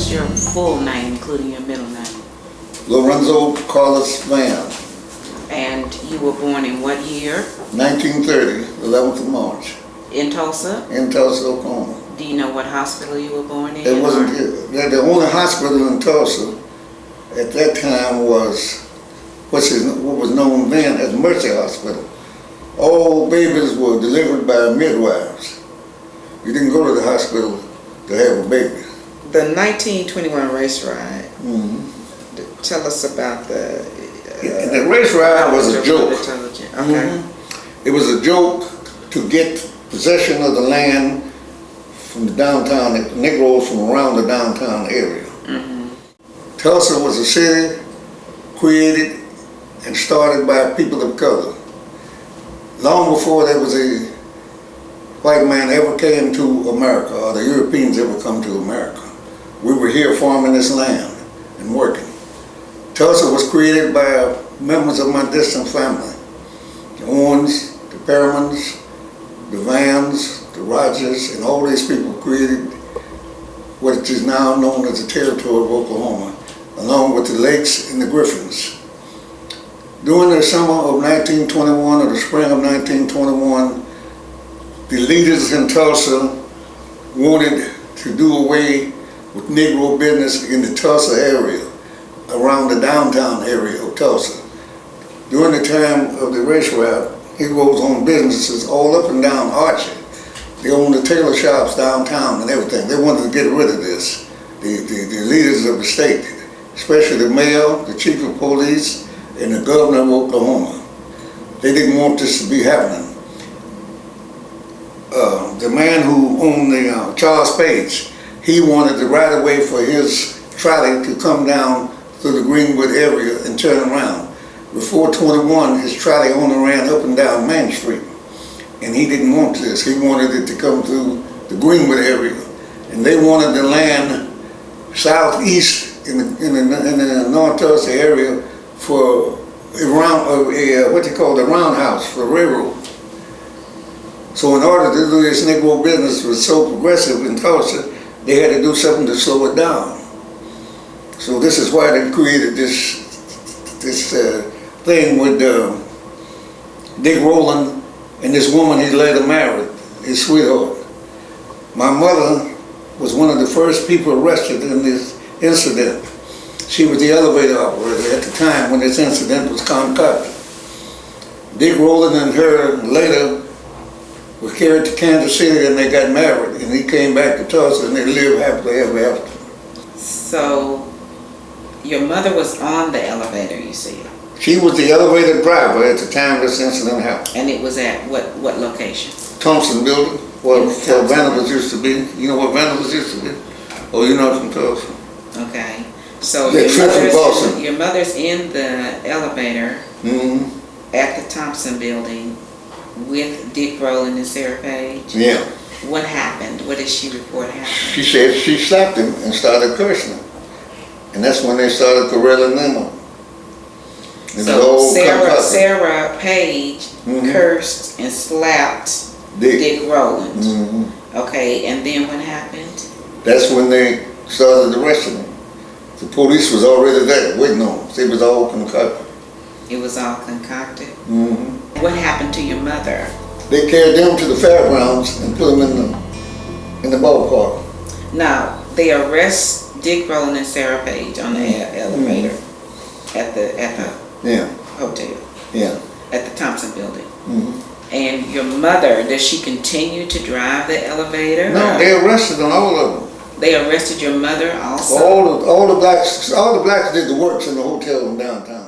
was your full name, including your middle name? Lorenzo Vann. And you were born in what year? 1930, 11th of March, In Tulsa? in Tulsa, Oklahoma. Do you know what hospital you were born in? It wasn't here. Yeah, the only hospital in Tulsa at that time was what was known then as Mercy Hospital. All babies were delivered by midwives. You didn't go to the hospital to have a baby. The 1921 race ride. Mm-hmm. Tell us about the race ride was a joke. Okay. Mm-hmm. It was a joke to get possession of the land from the downtown, Negroes from around the downtown area. Mm-hmm. Tulsa was a city created and started by people of color. Long before there was a white man ever came to America, or the Europeans ever come to America. We were here farming this land and working. Tulsa was created by members of my distant family. The Owens, the Perrimans, the Vanns, the Rogers, and all these people created what is now known as the territory of Oklahoma, along with the Lakes and the Griffins. During the summer of 1921 or the spring of 1921, the leaders in Tulsa wanted to do away with Negro business in the Tulsa area, around the downtown area of Tulsa. During the time of the race ride, Negroes owned businesses all up and down Archie. They owned the tailor shops downtown and everything. They wanted to get rid of this. The leaders of the state, especially the mayor, the chief of police, and the governor of Oklahoma. They didn't want this to be happening. The man who owned the Charles Page, he wanted the right of way for his trolley to come down through the Greenwood area and turn around. Before 21, his trolley only ran up and down Main Street, and he didn't want this. He wanted it to come through the Greenwood area, and they wanted the land southeast in the North Tulsa area for what they call the roundhouse for the railroad. So in order to do this Negro business was so progressive in Tulsa, they had to do something to slow it down. So this is why they created this thing with Dick Rowland and this woman he later married, his sweetheart. My mother was one of the first people arrested in this incident. She was the elevator operator at the time when this incident was concocted. Dick Rowland and her later were carried to Kansas City and they got married, and he came back to Tulsa and they lived happily ever after. So your mother was on the elevator, you said? She was the elevator driver at the time this incident happened. And it was at what location? Thompson Building, where Vanderbilt's used to be. You know what Vanderbilt's used to be? Oh, you're not from Tulsa. Okay. So Yeah, your mother's in the elevator at the Thompson Building with Dick Rowland and Sarah Page? Yeah. What happened? What did she report happened? She said she slapped him and started cursing him. And that's when they started corralling them. So Sarah Page cursed and slapped Dick Rowland. Okay, and then what happened? That's when they started arresting him. The police was already there waiting on him. It was all concocted. It was all concocted? What happened to your mother? They carried them to the fairgrounds and put them in the ballpark. Now, they arrest Dick Rowland and Sarah Page on the elevator at the hotel. Yeah. At the Thompson Building. And your mother, does she continue to drive the elevator? No, they arrested them, all of them. They arrested your mother also? All the blacks did the works in the hotel in downtown.